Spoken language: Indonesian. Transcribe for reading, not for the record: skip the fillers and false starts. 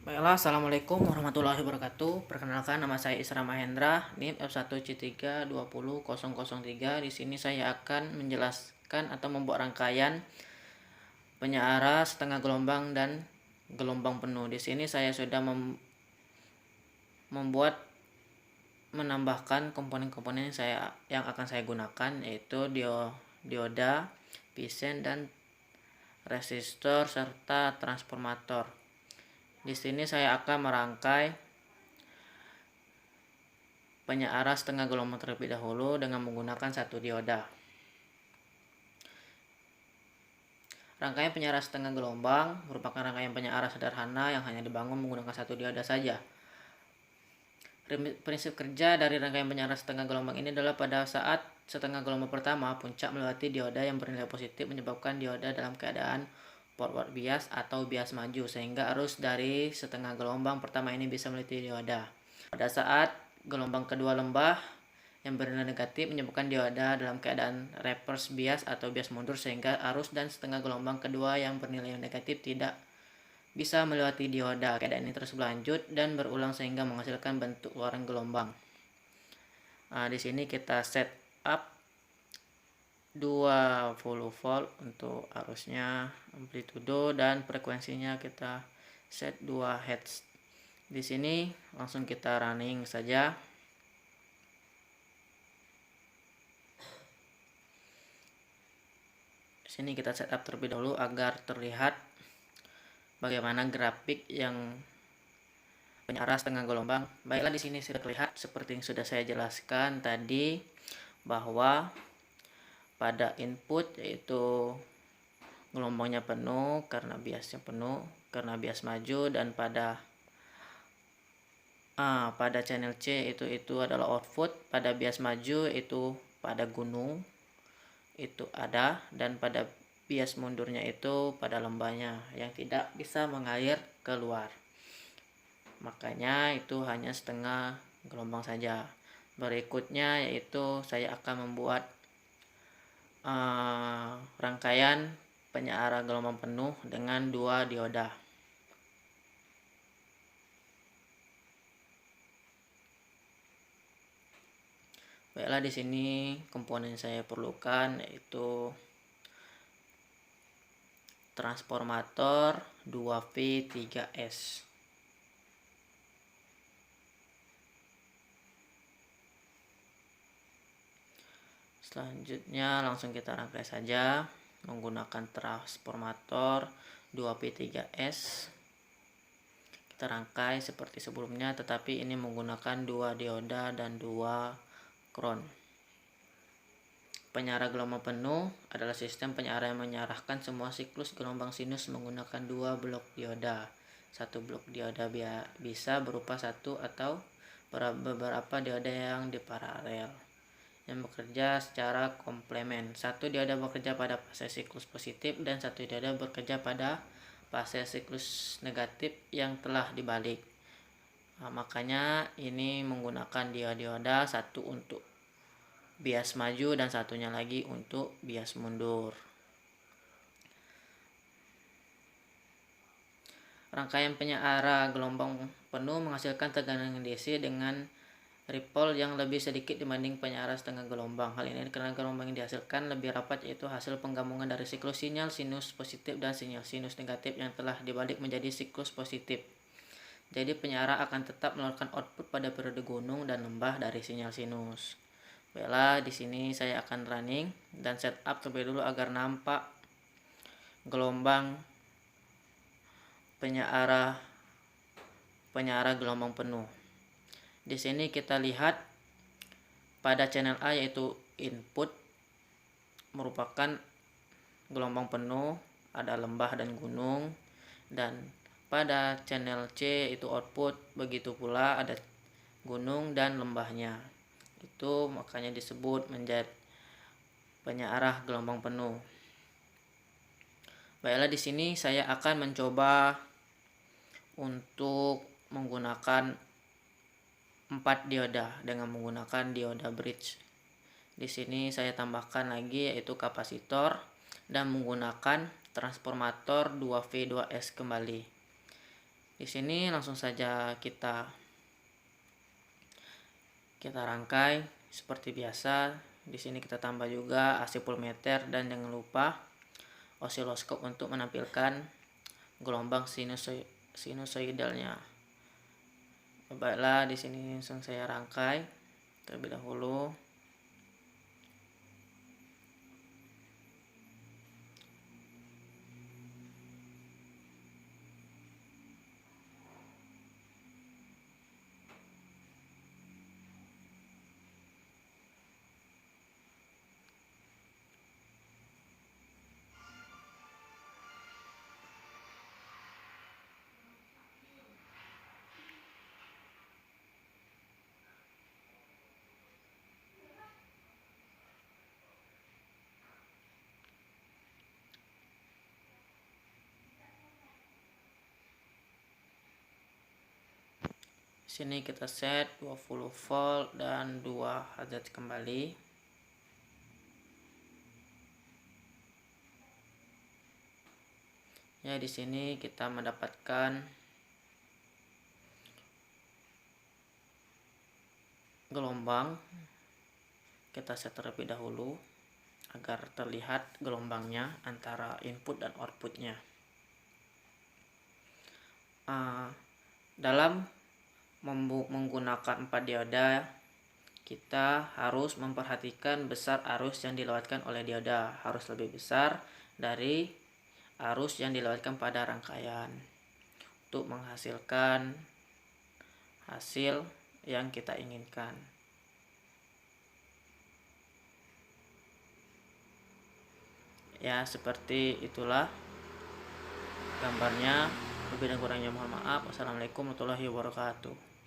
Baiklah, assalamualaikum warahmatullahi wabarakatuh. Perkenalkan, nama saya Isra Mahendra, NIM F1C3200003. Di sini saya akan menjelaskan atau membuat rangkaian penyeara setengah gelombang dan gelombang penuh. Di sini saya sudah membuat menambahkan komponen-komponen yang akan saya gunakan, yaitu dioda, pisen, dan resistor serta transformator. Di sini saya akan merangkai penyeara setengah gelombang terlebih dahulu dengan menggunakan satu dioda. Rangkaian penyeara setengah gelombang merupakan rangkaian penyeara sederhana yang hanya dibangun menggunakan satu dioda saja. Prinsip kerja dari rangkaian penyeara setengah gelombang ini adalah pada saat setengah gelombang pertama, puncak melewati dioda yang bernilai positif menyebabkan dioda dalam keadaan forward bias atau bias maju, sehingga arus dari setengah gelombang pertama ini bisa melewati dioda. Pada saat gelombang kedua lembah yang bernilai negatif menyebabkan dioda dalam keadaan reverse bias atau bias mundur, sehingga arus dan setengah gelombang kedua yang bernilai negatif tidak bisa melewati dioda. Keadaan ini terus berlanjut dan berulang sehingga menghasilkan bentuk luaran gelombang. Di sini kita set up 20 volt untuk arusnya, amplitudo dan frekuensinya kita set 2 Hz. Di sini langsung kita running saja. Sini kita setup terlebih dahulu agar terlihat bagaimana grafik yang penyeara setengah gelombang. Baiklah, di sini sudah terlihat seperti yang sudah saya jelaskan tadi, bahwa pada input yaitu gelombangnya penuh karena biasnya penuh, karena bias maju, dan pada channel C itu adalah output, pada bias maju itu pada gunung itu ada, dan pada bias mundurnya itu pada lembahnya yang tidak bisa mengalir keluar. Makanya itu hanya setengah gelombang saja. Berikutnya yaitu saya akan membuat rangkaian penyeara gelombang penuh dengan 2 dioda. Baiklah, di sini komponen saya perlukan yaitu transformator 2V3S. Selanjutnya langsung kita rangkai saja menggunakan transformator 2V3S. Kita rangkai seperti sebelumnya, tetapi ini menggunakan 2 dioda dan 2 kron. Penyeara gelombang penuh adalah sistem penyeara yang menyarahkan semua siklus gelombang sinus menggunakan 2 blok dioda. Satu blok dioda bisa berupa satu atau beberapa dioda yang diparalel yang bekerja secara komplemen. Satu dioda bekerja pada fase siklus positif dan satu dioda bekerja pada fase siklus negatif yang telah dibalik. Makanya ini menggunakan dioda, satu untuk bias maju dan satunya lagi untuk bias mundur. Rangkaian penyeara gelombang penuh menghasilkan tegangan DC dengan ripple yang lebih sedikit dibanding penyeara setengah gelombang. Hal ini karena gelombang yang dihasilkan lebih rapat, yaitu hasil penggabungan dari siklus sinyal sinus positif dan sinyal sinus negatif yang telah dibalik menjadi siklus positif. Jadi penyeara akan tetap mengeluarkan output pada periode gunung dan lembah dari sinyal sinus. Baiklah, di sini saya akan running dan setup terlebih dulu agar nampak gelombang penyeara gelombang penuh. Di sini kita lihat pada channel A yaitu input merupakan gelombang penuh, ada lembah dan gunung, dan pada channel C itu output, begitu pula ada gunung dan lembahnya. Itu makanya disebut menjadi penyeara gelombang penuh. Baiklah, di sini saya akan mencoba untuk menggunakan 4 dioda dengan menggunakan dioda bridge. Di sini saya tambahkan lagi yaitu kapasitor dan menggunakan transformator 2V2S kembali. Di sini langsung saja kita rangkai seperti biasa. Di sini kita tambah juga AC voltmeter dan jangan lupa osiloskop untuk menampilkan gelombang sinusoidalnya. Baiklah, di sini langsung saya rangkai terlebih dahulu. Sini kita set 20 volt dan 2 Hz kembali. Ya, di sini kita mendapatkan gelombang. Kita set terlebih dahulu agar terlihat gelombangnya antara input dan outputnya. Dalam menggunakan 4 dioda, kita harus memperhatikan besar arus yang dilewatkan oleh dioda harus lebih besar dari arus yang dilewatkan pada rangkaian untuk menghasilkan hasil yang kita inginkan. Ya, seperti itulah gambarnya. Lebih dan kurangnya mohon maaf. Wassalamualaikum warahmatullahi wabarakatuh.